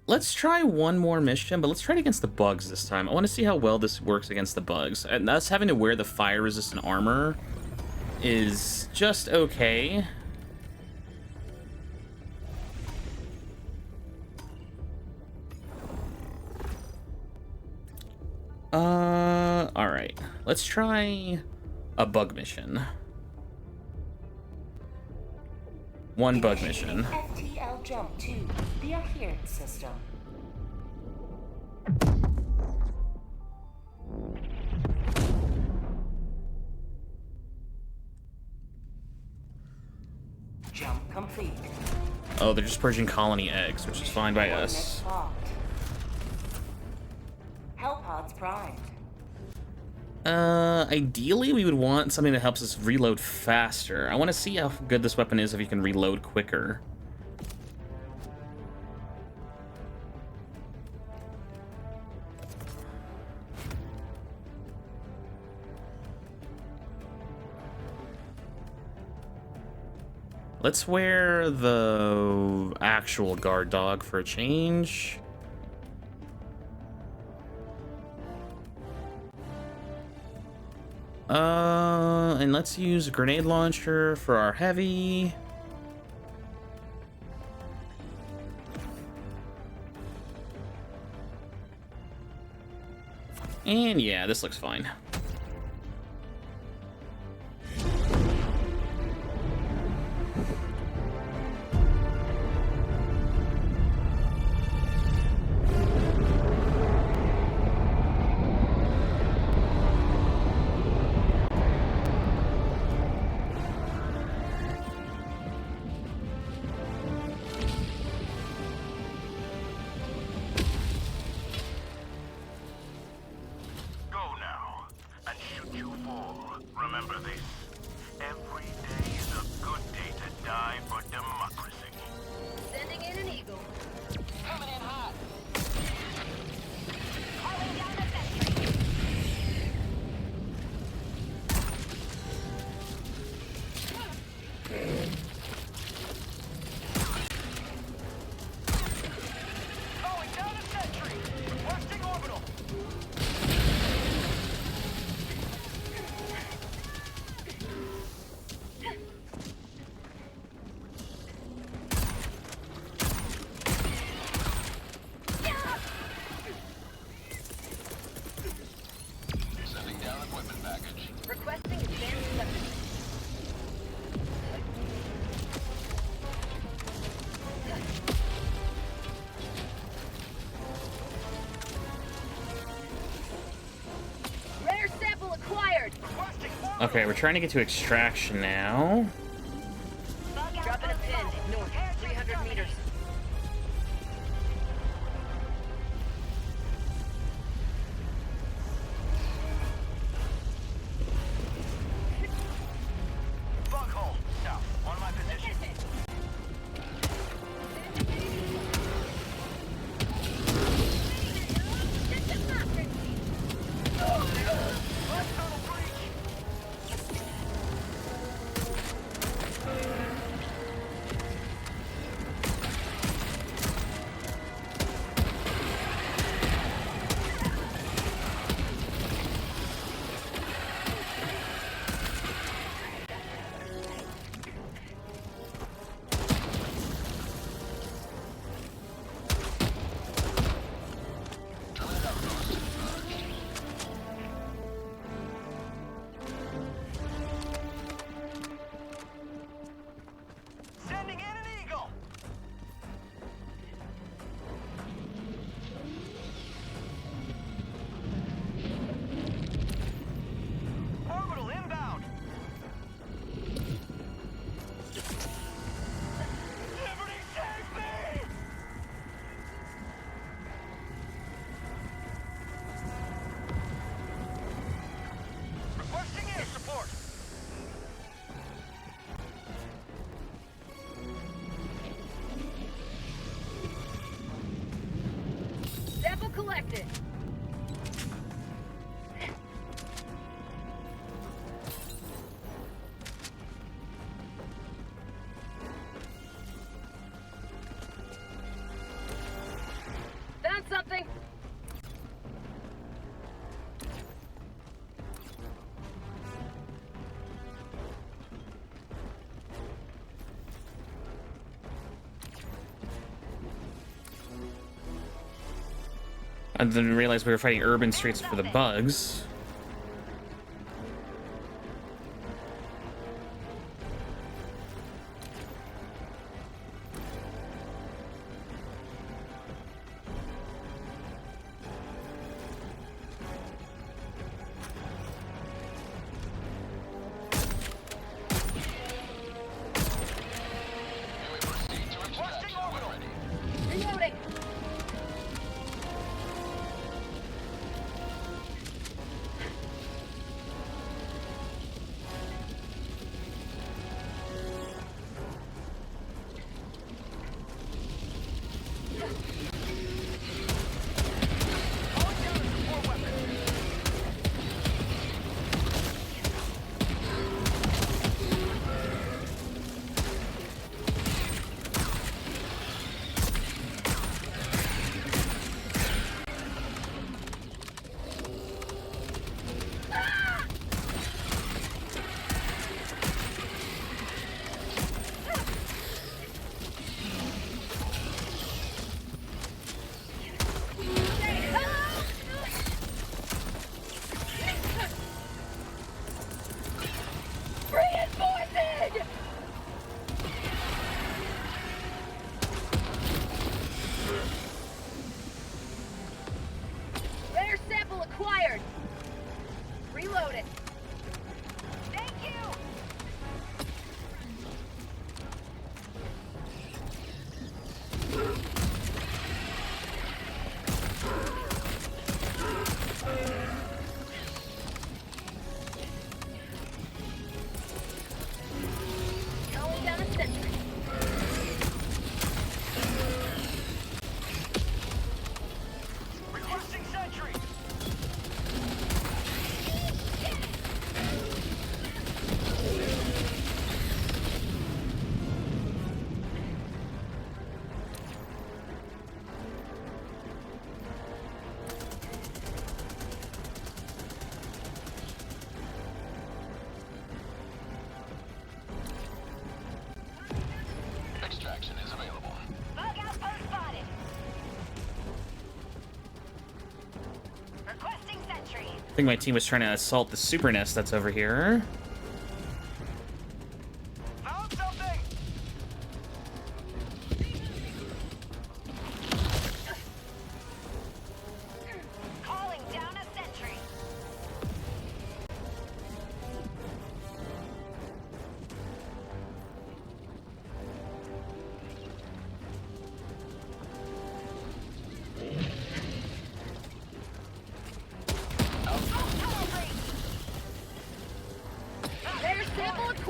Let's try one more mission, but let's try it against the bugs this time. I want to see how well this works against the bugs. And us having to wear the fire-resistant armor is just okay. Alright. Let's try a bug mission. One bug mission. FTL jump to the adherence system. Jump complete. Oh, they're just purging colony eggs, which is fine by us. Hellpods primed. Ideally we would want something that helps us reload faster. I want to see how good this weapon is if you can reload quicker. Let's wear the actual guard dog for a change. And let's use a grenade launcher for our heavy. And yeah, this looks fine. Okay, we're trying to get to extraction now. Dropping a pin, north, 300 meters. Bunghole. Now, on my position. Left tunnel breach. Sending in an eagle. Orbital inbound. Liberty, save me! Requesting air support. Sample collected. Found something. I didn't realize we were fighting urban streets for the bugs. You may proceed to extraction when ready. Reloading. Calling down a support weapon. Reinforcing! Rare sample acquired. Reload it. Thank you. Calling down a sentry. Requesting sentry. Extraction is available. Bug outpost spotted. Requesting sentry. I think my team was trying to assault the super nest that's over here. Found something. Calling down a sentry.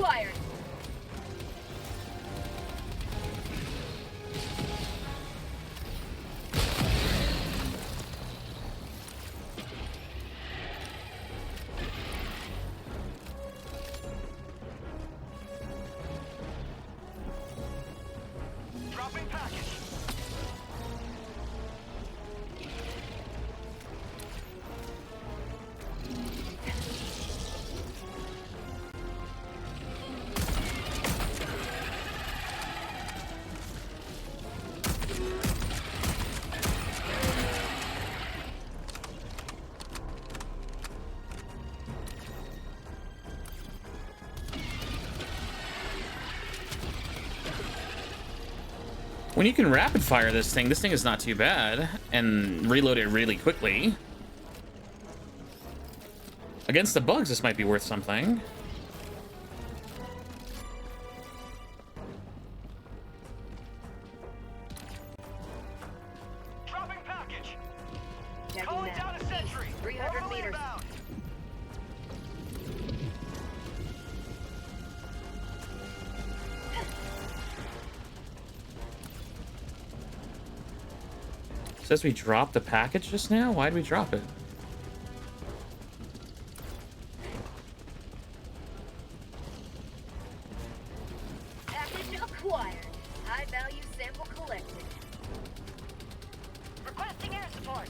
acquired. Dropping package. When you can rapid fire this thing is not too bad, and reload it really quickly. Against the bugs, this might be worth something. Dropping package. Tagging Calling that. down a sentry. 300 Orbital meters. inbound. Says we dropped the package just now? Why'd we drop it? Package acquired. High value sample collected. Requesting air support.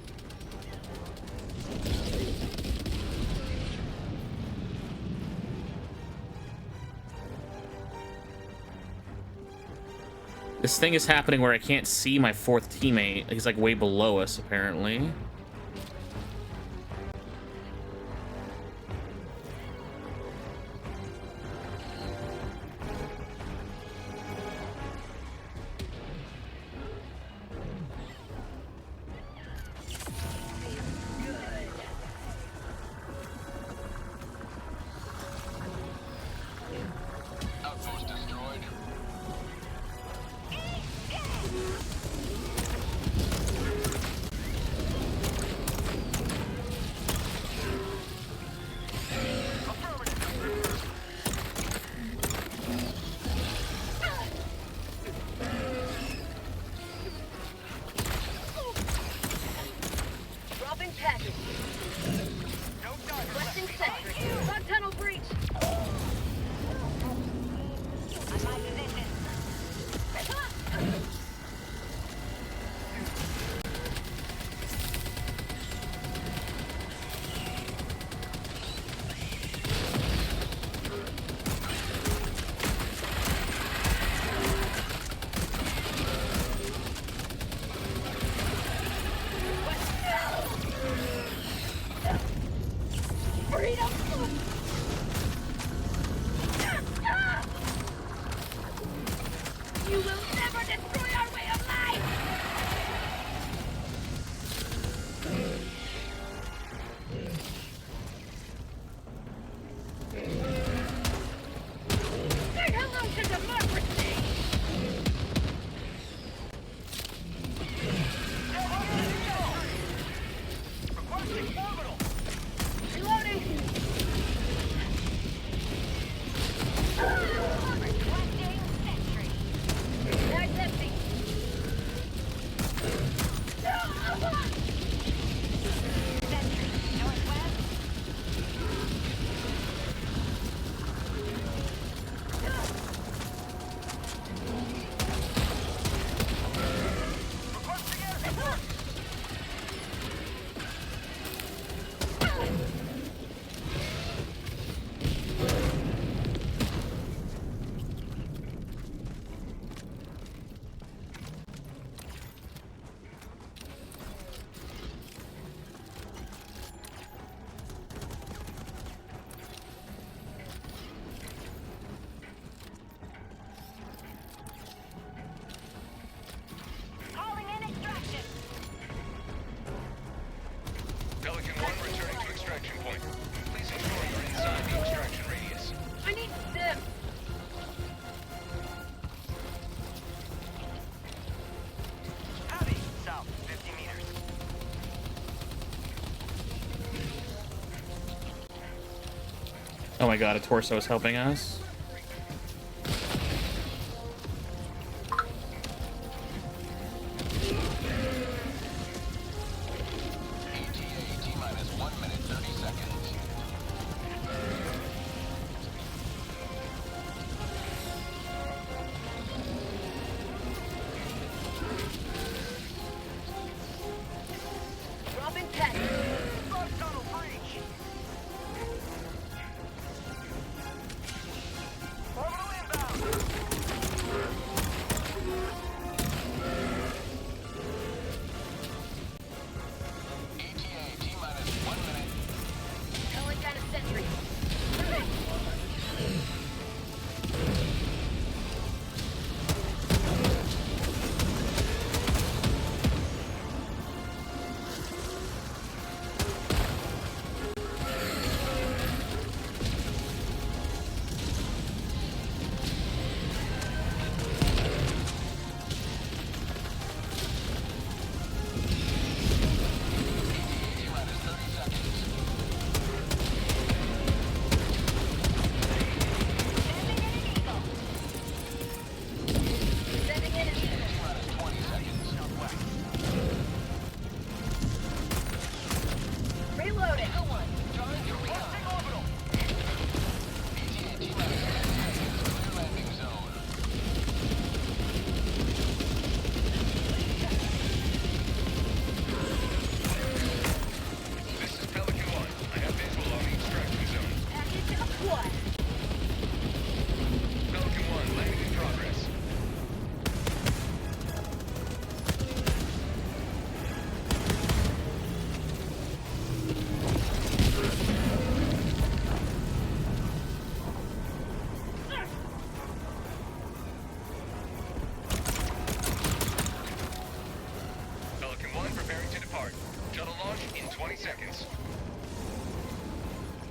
This thing is happening where I can't see my fourth teammate. He's like way below us, apparently. Outpost destroyed. Dropping package. No time. Requesting sentry. Bug tunnel breach. On my position. Freedom! You will never destroy our way of life! Say hello to democracy! Requesting orbital. Reloading! Requesting sentry. That's empty. Sentry, northwest. Requesting air support. Calling in extraction. Pelican 1 returning to extraction point. Please ensure you're inside the extraction radius. I need them. Heavy. South. 50 meters. Oh my god, a torso is helping us.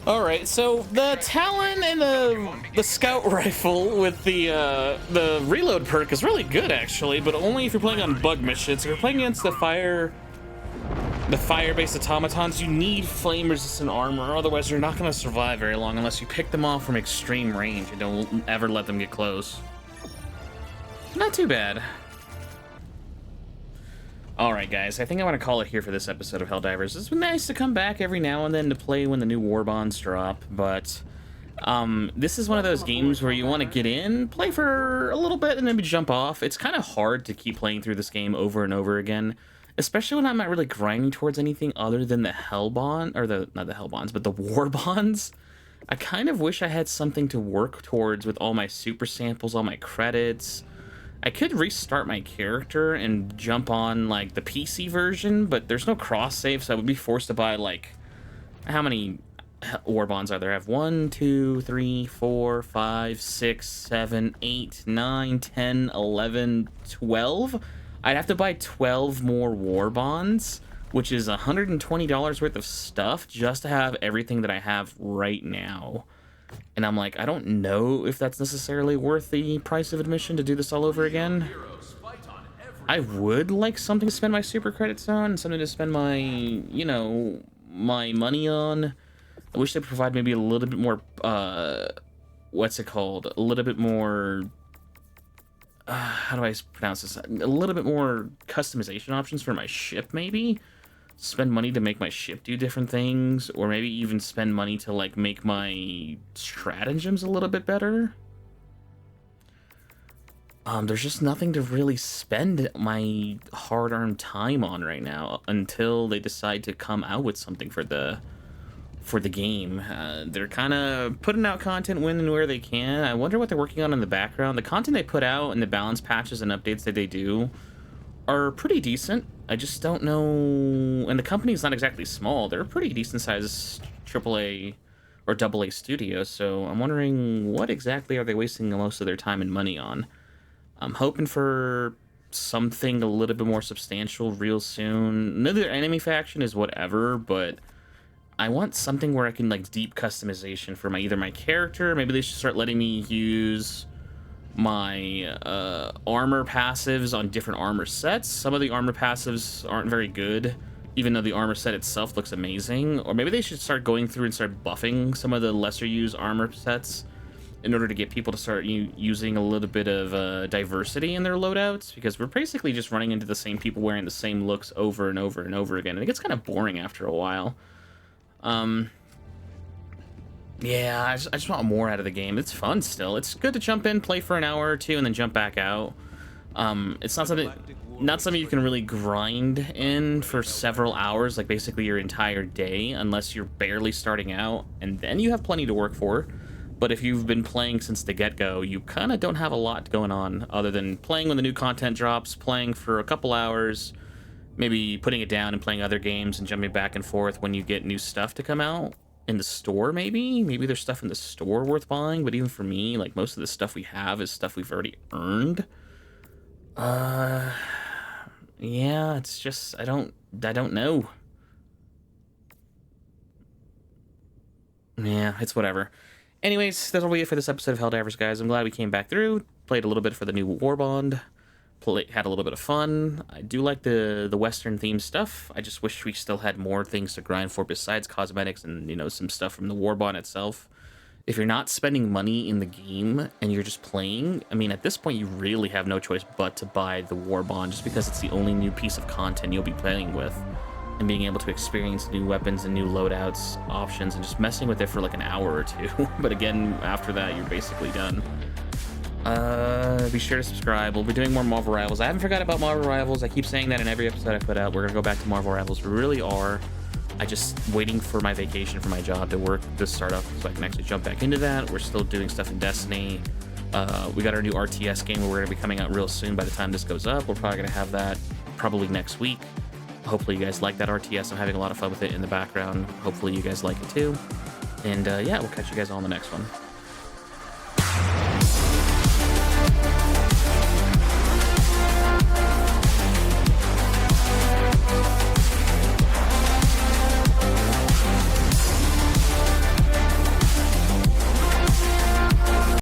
All right, so the Talon and the Scout Rifle with the reload perk is really good actually, but only if you're playing on bug missions. If you're playing against the fire-based automatons, you need flame-resistant armor, otherwise you're not going to survive very long unless you pick them off from extreme range and don't ever let them get close. Not too bad. Alright guys, I think I want to call it here for this episode of Helldivers. It's been nice to come back every now and then to play when the new warbonds drop, but this is one of those games where you want to get in, play for a little bit, and then jump off. It's kind of hard to keep playing through this game over and over again, especially when I'm not really grinding towards anything other than the Hellbond, or not the Hellbonds, but the warbonds. I kind of wish I had something to work towards with all my super samples, all my credits. I could restart my character and jump on, like, the PC version, but there's no cross-save, so I would be forced to buy, like, how many warbonds are there? I have 1, 2, 3, 4, 5, 6, 7, 8, 9, 10, 11, 12? I'd have to buy 12 more warbonds, which is $120 worth of stuff just to have everything that I have right now. And I'm like, I don't know if that's necessarily worth the price of admission to do this all over again. I would like something to spend my super credits on, something to spend my, you know, my money on. I wish they provide maybe a little bit more, what's it called? A little bit more, how do I pronounce this? A little bit more customization options for my ship, maybe? Spend money to make my ship do different things, or maybe even spend money to, like, make my stratagems a little bit better. There's just nothing to really spend my hard-earned time on right now until they decide to come out with something for the game. They're kind of putting out content when and where they can. I wonder what they're working on in the background. The content they put out and the balance patches and updates that they do are pretty decent. I just don't know, and the company's not exactly small. They're a pretty decent-sized AAA or AA studio, so I'm wondering what exactly are they wasting most of their time and money on. I'm hoping for something a little bit more substantial real soon. Another enemy faction is whatever, but I want something where I can, like, deep customization for either my character. Maybe they should start letting me use my armor passives on different armor sets. Some of the armor passives aren't very good, even though the armor set itself looks amazing. Or maybe they should start going through and start buffing some of the lesser used armor sets in order to get people to start using a little bit of diversity in their loadouts, because we're basically just running into the same people wearing the same looks over and over and over again, and it gets kind of boring after a while. Yeah, I just want more out of the game. It's fun still. It's good to jump in, play for an hour or two, and then jump back out. It's not something you can really grind in for several hours, like basically your entire day, unless you're barely starting out, and then you have plenty to work for. But if you've been playing since the get-go, you kind of don't have a lot going on other than playing when the new content drops, playing for a couple hours, maybe putting it down and playing other games and jumping back and forth when you get new stuff to come out. In the store, maybe there's stuff in the store worth buying, but even for me, like, most of the stuff we have is stuff we've already earned. Yeah, it's just I don't know. Yeah, it's whatever. Anyways, that'll be it for this episode of Helldivers, guys. I'm glad we came back through, played a little bit for the new warbond. Had a little bit of fun. I do like the Western themed stuff. I just wish we still had more things to grind for besides cosmetics and, you know, some stuff from the warbond itself. If you're not spending money in the game and you're just playing, I mean, at this point you really have no choice but to buy the warbond, just because it's the only new piece of content you'll be playing with, and being able to experience new weapons and new loadouts options and just messing with it for like an hour or two. But again, after that you're basically done. Be sure to subscribe. We'll be doing more Marvel Rivals. I haven't forgot about Marvel Rivals. I keep saying that in every episode I put out. We're gonna go back to Marvel Rivals. We really are. I just waiting for my vacation for my job to start up so I can actually jump back into that. We're still doing stuff in Destiny. We got our new RTS game where we're gonna be coming out real soon. By the time this goes up, we're probably gonna have that probably next week. Hopefully you guys like that RTS. I'm having a lot of fun with it in the background. Hopefully you guys like it too. And yeah, we'll catch you guys all in the next one.